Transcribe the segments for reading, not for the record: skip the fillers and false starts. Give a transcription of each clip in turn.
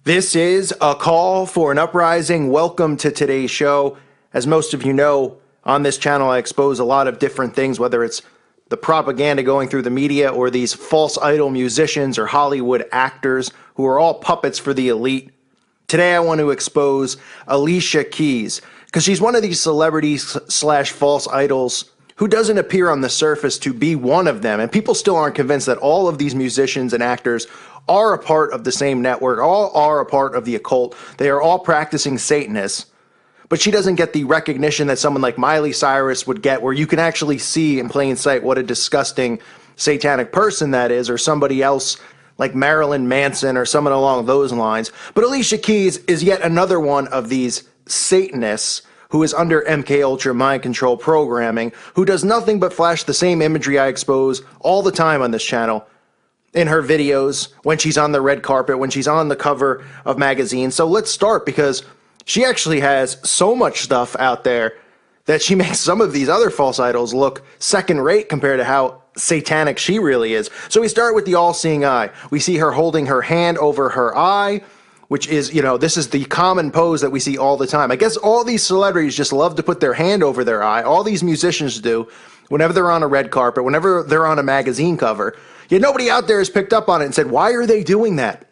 This is a call for an uprising. Welcome to today's show. As most of you know, on this channel I expose a lot of different things, whether it's the propaganda going through the media or these false idol musicians or Hollywood actors who are all puppets for the elite. Today I want to expose Alicia Keys, because she's one of these celebrities slash false idols who doesn't appear on the surface to be one of them, and people still aren't convinced that all of these musicians and actors are a part of the same network, all are a part of the occult. They are all practicing Satanists, but she doesn't get the recognition that someone like Miley Cyrus would get, where you can actually see in plain sight what a disgusting satanic person that is, or somebody else like Marilyn Manson or someone along those lines. But Alicia Keys is yet another one of these Satanists who is under MK Ultra mind control programming, who does nothing but flash the same imagery I expose all the time on this channel in her videos, when she's on the red carpet, when she's on the cover of magazines. So let's start, because she actually has so much stuff out there that she makes some of these other false idols look second rate compared to how satanic she really is. So we start with the Allseeing Eye. We see her holding her hand over her eye, which is, this is the common pose that we see all the time. I guess all these celebrities just love to put their hand over their eye. All these musicians do whenever they're on a red carpet, whenever they're on a magazine cover. Yet nobody out there has picked up on it and said, why are they doing that?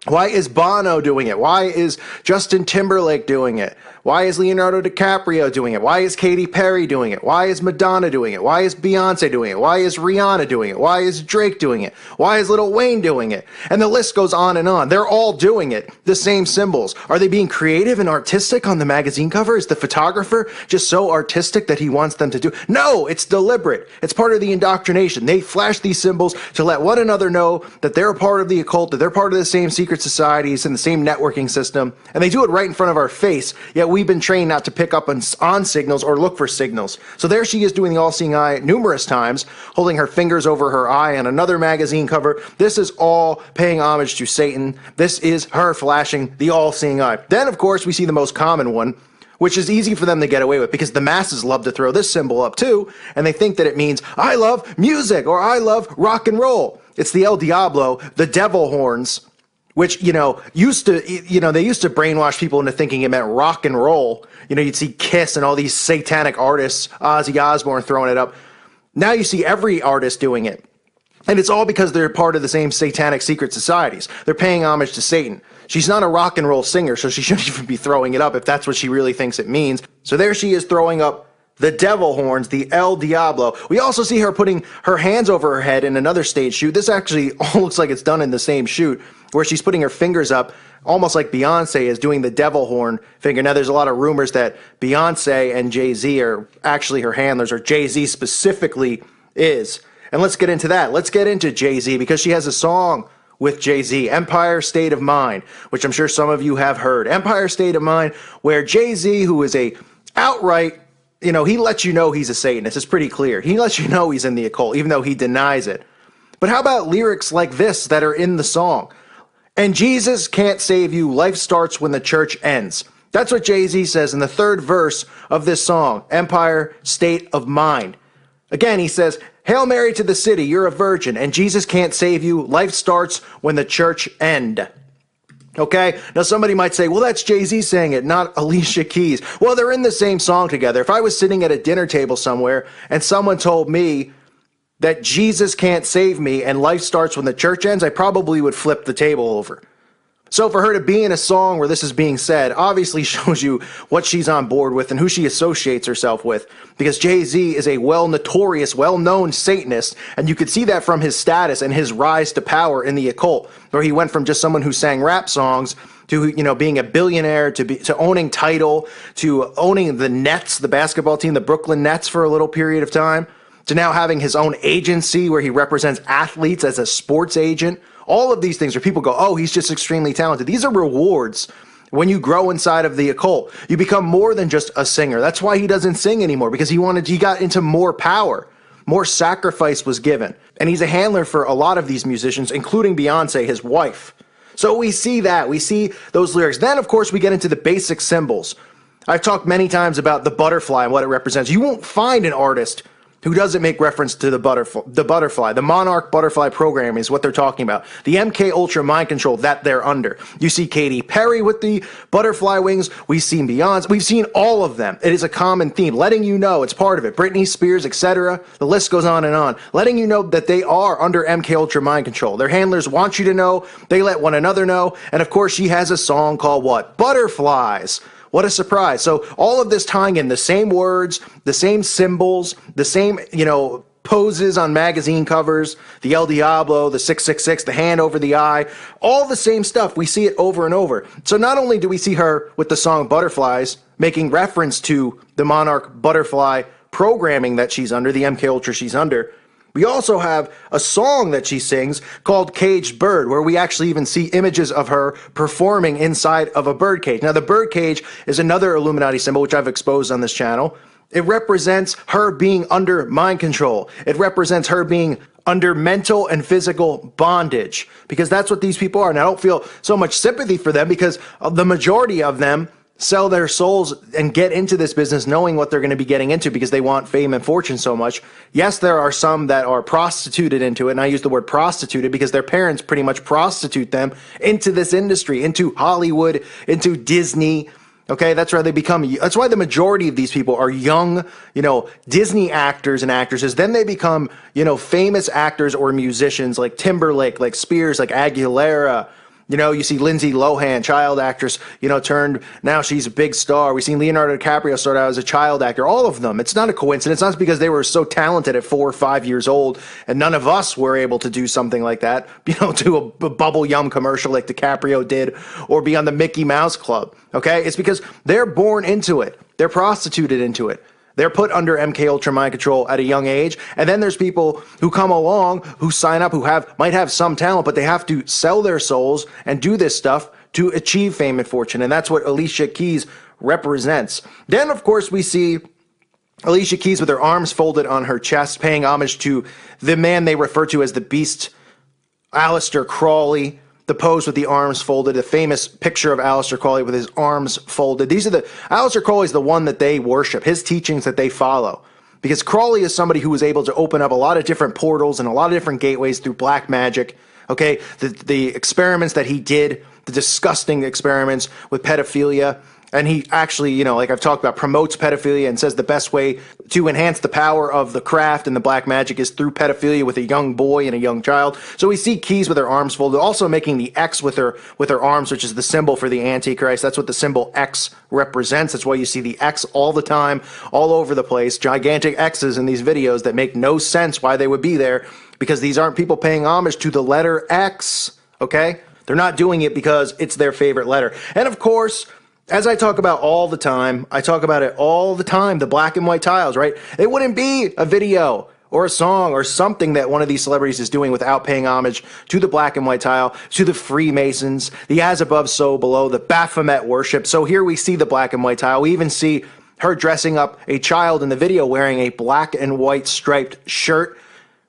Why is Bono doing it? Why is Justin Timberlake doing it? Why is Leonardo DiCaprio doing it? Why is Katy Perry doing it? Why is Madonna doing it? Why is Beyonce doing it? Why is Rihanna doing it? Why is Drake doing it? Why is Lil Wayne doing it? And the list goes on and on. They're all doing it. The same symbols. Are they being creative and artistic on the magazine cover? Is the photographer just so artistic that he wants them to do? No, it's deliberate. It's part of the indoctrination. They flash these symbols to let one another know that they're a part of the occult, that they're part of the same secret societies and the same networking system, and they do it right in front of our face, yet we've been trained not to pick up on signals or look for signals. So there she is doing the All-Seeing Eye numerous times, holding her fingers over her eye on another magazine cover. This is all paying homage to Satan. This is her flashing the All-Seeing Eye. Then, of course, we see the most common one, which is easy for them to get away with, because the masses love to throw this symbol up too, and they think that it means, I love music, or I love rock and roll. It's the El Diablo, the devil horns, which, they used to brainwash people into thinking it meant rock and roll. You'd see Kiss and all these satanic artists, Ozzy Osbourne throwing it up. Now you see every artist doing it. And it's all because they're part of the same satanic secret societies. They're paying homage to Satan. She's not a rock and roll singer, so she shouldn't even be throwing it up if that's what she really thinks it means. So there she is throwing up the devil horns, the El Diablo. We also see her putting her hands over her head in another stage shoot. This actually all looks like it's done in the same shoot, where she's putting her fingers up, almost like Beyonce is doing the devil horn finger. Now, there's a lot of rumors that Beyonce and Jay-Z are actually her handlers, or Jay-Z specifically is. And let's get into that. Let's get into Jay-Z, because she has a song with Jay-Z, Empire State of Mind, which I'm sure some of you have heard. Empire State of Mind, where Jay-Z, who is a outright, he lets you know he's a Satanist. It's pretty clear. He lets you know he's in the occult, even though he denies it. But how about lyrics like this that are in the song? And Jesus can't save you. Life starts when the church ends. That's what Jay-Z says in the third verse of this song, Empire State of Mind. Again, he says, Hail Mary to the city, you're a virgin, and Jesus can't save you. Life starts when the church end. Okay? Now somebody might say, well, that's Jay-Z saying it, not Alicia Keys. Well, they're in the same song together. If I was sitting at a dinner table somewhere and someone told me that Jesus can't save me and life starts when the church ends, I probably would flip the table over. So for her to be in a song where this is being said obviously shows you what she's on board with and who she associates herself with, because Jay-Z is a well-notorious, well-known Satanist, and you could see that from his status and his rise to power in the occult, where he went from just someone who sang rap songs to, being a billionaire, to owning Tidal, to owning the Nets, the basketball team, the Brooklyn Nets, for a little period of time, to now having his own agency where he represents athletes as a sports agent. All of these things where people go, oh, he's just extremely talented. These are rewards when you grow inside of the occult. You become more than just a singer. That's why he doesn't sing anymore, because he got into more power. More sacrifice was given. And he's a handler for a lot of these musicians, including Beyonce, his wife. So we see that. We see those lyrics. Then, of course, we get into the basic symbols. I've talked many times about the butterfly and what it represents. You won't find an artist who doesn't make reference to the butterfly. The monarch butterfly program is what they're talking about. The MK Ultra mind control that they're under. You see Katy Perry with the butterfly wings. We've seen Beyonce. We've seen all of them. It is a common theme, letting you know it's part of it. Britney Spears, etc. The list goes on and on, letting you know that they are under MK Ultra mind control. Their handlers want you to know. They let one another know. And of course, she has a song called what? Butterflies. What a surprise. So all of this tying in the same words, the same symbols, the same, poses on magazine covers, the El Diablo, the 666, the hand over the eye, all the same stuff. We see it over and over. So not only do we see her with the song Butterflies, making reference to the Monarch Butterfly programming that she's under, the MK Ultra she's under, we also have a song that she sings called Caged Bird, where we actually even see images of her performing inside of a bird cage. Now, the bird cage is another Illuminati symbol, which I've exposed on this channel. It represents her being under mind control. It represents her being under mental and physical bondage, because that's what these people are. And I don't feel so much sympathy for them, because the majority of them sell their souls and get into this business knowing what they're going to be getting into because they want fame and fortune so much. Yes, there are some that are prostituted into it, and I use the word prostituted because their parents pretty much prostitute them into this industry, into Hollywood, into Disney. Okay, that's why that's why the majority of these people are young, Disney actors and actresses. Then they become, famous actors or musicians like Timberlake, like Spears, like Aguilera. You see Lindsay Lohan, child actress, turned, now she's a big star. We've seen Leonardo DiCaprio start out as a child actor. All of them. It's not a coincidence. Not because they were so talented at 4 or 5 years old, and none of us were able to do something like that, do a bubble yum commercial like DiCaprio did, or be on the Mickey Mouse Club. Okay? It's because they're born into it. They're prostituted into it. They're put under MK Ultra mind control at a young age. And then there's people who come along, who sign up, who might have some talent, but they have to sell their souls and do this stuff to achieve fame and fortune. And that's what Alicia Keys represents. Then, of course, we see Alicia Keys with her arms folded on her chest, paying homage to the man they refer to as the Beast, Aleister Crowley. The pose with the arms folded, the famous picture of Aleister Crowley with his arms folded. Aleister Crowley is the one that they worship, his teachings that they follow. Because Crowley is somebody who was able to open up a lot of different portals and a lot of different gateways through black magic. Okay, the experiments that he did, the disgusting experiments with pedophilia. And he actually, like I've talked about, promotes pedophilia and says the best way to enhance the power of the craft and the black magic is through pedophilia with a young boy and a young child. So we see Keys with her arms folded, also making the X with her arms, which is the symbol for the Antichrist. That's what the symbol X represents. That's why you see the X all the time, all over the place. Gigantic X's in these videos that make no sense why they would be there, because these aren't people paying homage to the letter X, okay? They're not doing it because it's their favorite letter. And of course, as I talk about all the time, the black and white tiles, right? It wouldn't be a video or a song or something that one of these celebrities is doing without paying homage to the black and white tile, to the Freemasons, the as above, so below, the Baphomet worship. So here we see the black and white tile. We even see her dressing up a child in the video wearing a black and white striped shirt.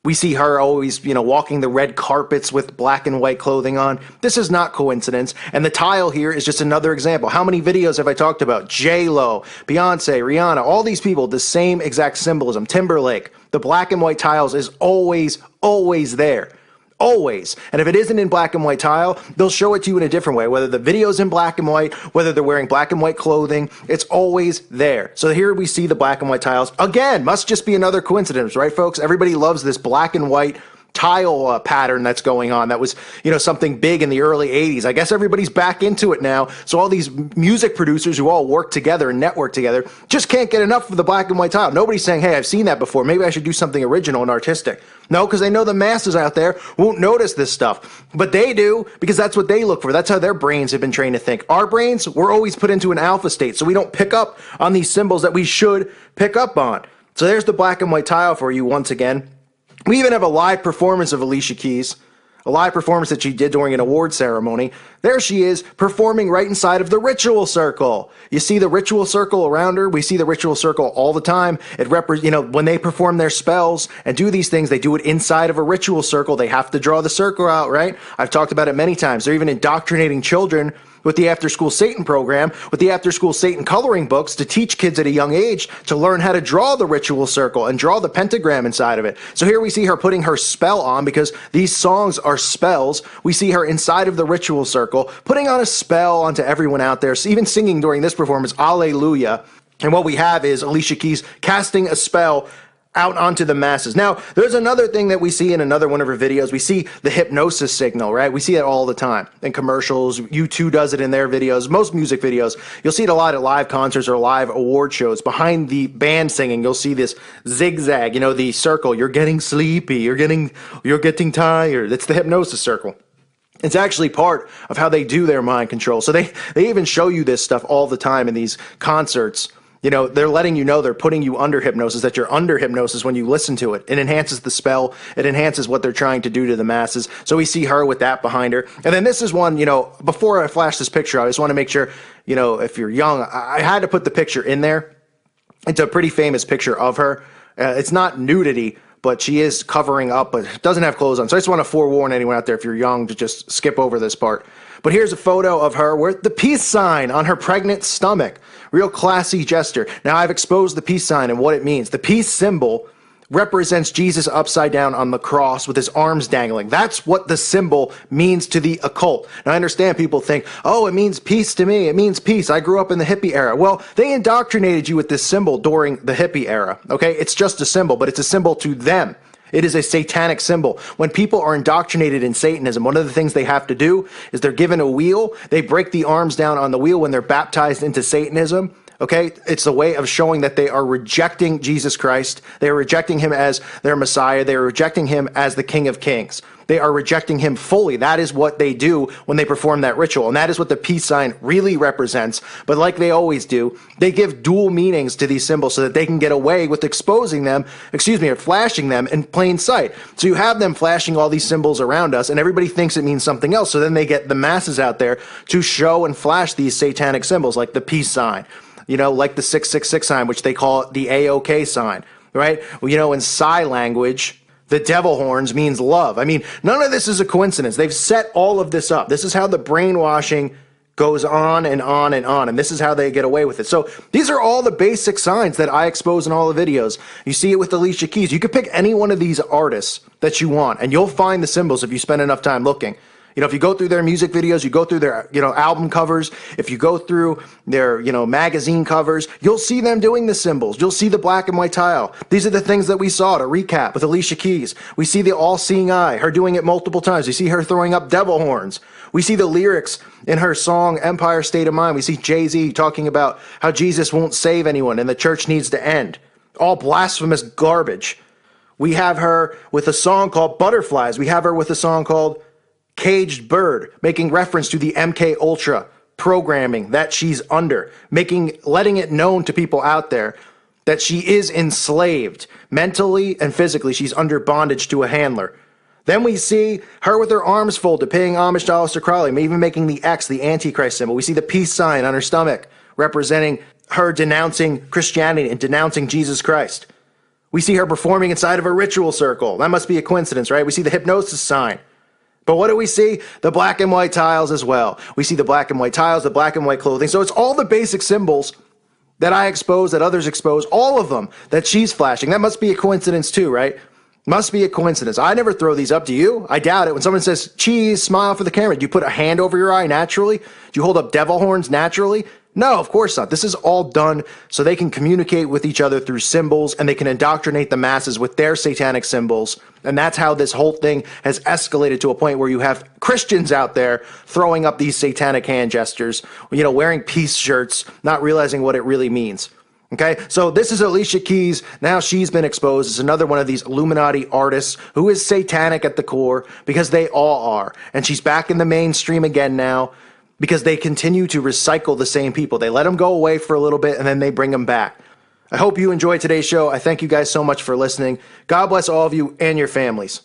We see her always, walking the red carpets with black and white clothing on. This is not coincidence. And the tile here is just another example. How many videos have I talked about? J-Lo, Beyonce, Rihanna, all these people, the same exact symbolism. Timberlake. The black and white tiles is always, always there. Always. And if it isn't in black and white tile, they'll show it to you in a different way. Whether the video's in black and white, whether they're wearing black and white clothing, it's always there. So here we see the black and white tiles. Again, must just be another coincidence, right, folks? Everybody loves this black and white tile pattern that's going on. That was, something big in the early 80s. I guess everybody's back into it now. So all these music producers who all work together and network together just can't get enough of the black and white tile. Nobody's saying, hey, I've seen that before. Maybe I should do something original and artistic. No, because they know the masses out there won't notice this stuff. But they do, because that's what they look for. That's how their brains have been trained to think. Our brains, we're always put into an alpha state, so we don't pick up on these symbols that we should pick up on. So there's the black and white tile for you once again. We even have a live performance of Alicia Keys, a live performance that she did during an award ceremony. There she is, performing right inside of the ritual circle. You see the ritual circle around her? We see the ritual circle all the time. It when they perform their spells and do these things, they do it inside of a ritual circle. They have to draw the circle out, right? I've talked about it many times. They're even indoctrinating children with the After School Satan program, with the After School Satan coloring books to teach kids at a young age to learn how to draw the ritual circle and draw the pentagram inside of it. So here we see her putting her spell on, because these songs are spells. We see her inside of the ritual circle, putting on a spell onto everyone out there, even singing during this performance, Alleluia. And what we have is Alicia Keys casting a spell out onto the masses. Now, there's another thing that we see in another one of her videos. We see the hypnosis signal, right? We see it all the time in commercials. U2 does it in their videos. Most music videos, you'll see it a lot at live concerts or live award shows. Behind the band singing, you'll see this zigzag, the circle. You're getting sleepy. You're getting tired. It's the hypnosis circle. It's actually part of how they do their mind control. So they even show you this stuff all the time in these concerts. They're letting you know, they're putting you under hypnosis, that you're under hypnosis when you listen to it. It enhances the spell. It enhances what they're trying to do to the masses. So we see her with that behind her. And then this is one, before I flash this picture, I just want to make sure, if you're young, I had to put the picture in there. It's a pretty famous picture of her. It's not nudity, but she is covering up, but doesn't have clothes on. So I just want to forewarn anyone out there, if you're young, to just skip over this part. But here's a photo of her with the peace sign on her pregnant stomach. Real classy gesture. Now, I've exposed the peace sign and what it means. The peace symbol represents Jesus upside down on the cross with his arms dangling. That's what the symbol means to the occult. Now, I understand people think, oh, it means peace to me. It means peace. I grew up in the hippie era. Well, they indoctrinated you with this symbol during the hippie era, okay? It's just a symbol, but it's a symbol to them. It is a satanic symbol. When people are indoctrinated in Satanism, one of the things they have to do is they're given a wheel. They break the arms down on the wheel when they're baptized into Satanism. Okay, it's a way of showing that they are rejecting Jesus Christ. They are rejecting him as their Messiah. They are rejecting him as the King of Kings. They are rejecting him fully. That is what they do when they perform that ritual. And that is what the peace sign really represents. But like they always do, they give dual meanings to these symbols so that they can get away with exposing them, or flashing them in plain sight. So you have them flashing all these symbols around us, and everybody thinks it means something else. So then they get the masses out there to show and flash these satanic symbols, like the peace sign, like the 666 sign, which they call the AOK sign, right? Well, in Psi language, the devil horns means love. I mean, none of this is a coincidence. They've set all of this up. This is how the brainwashing goes on and on and on, and this is how they get away with it. So these are all the basic signs that I expose in all the videos. You see it with Alicia Keys. You could pick any one of these artists that you want, and you'll find the symbols if you spend enough time looking. If you go through their music videos, you go through their, album covers, if you go through their, magazine covers, you'll see them doing the symbols. You'll see the black and white tile. These are the things that we saw, to recap, with Alicia Keys. We see the Allseeing Eye, her doing it multiple times. We see her throwing up devil horns. We see the lyrics in her song, Empire State of Mind. We see Jay-Z talking about how Jesus won't save anyone and the church needs to end. All blasphemous garbage. We have her with a song called Butterflies. We have her with a song called Caged Bird, making reference to the MK Ultra programming that she's under, letting it known to people out there that she is enslaved mentally and physically. She's under bondage to a handler. Then we see her with her arms folded, paying homage to Aleister Crowley, even making the X, the Antichrist symbol. We see the peace sign on her stomach, representing her denouncing Christianity and denouncing Jesus Christ. We see her performing inside of a ritual circle. That must be a coincidence, right? We see the hypnosis sign. But what do we see? The black and white tiles as well. We see the black and white tiles, the black and white clothing. So it's all the basic symbols that I expose, that others expose, all of them that she's flashing. That must be a coincidence too, right? Must be a coincidence. I never throw these up to you. I doubt it. When someone says, cheese, smile for the camera, do you put a hand over your eye naturally? Do you hold up devil horns naturally? No, of course not. This is all done so they can communicate with each other through symbols, and they can indoctrinate the masses with their satanic symbols. And that's how this whole thing has escalated to a point where you have Christians out there throwing up these satanic hand gestures, wearing peace shirts, not realizing what it really means. Okay, so this is Alicia Keys. Now she's been exposed as another one of these Illuminati artists who is satanic at the core, because they all are. And she's back in the mainstream again now, because they continue to recycle the same people. They let them go away for a little bit, and then they bring them back. I hope you enjoyed today's show. I thank you guys so much for listening. God bless all of you and your families.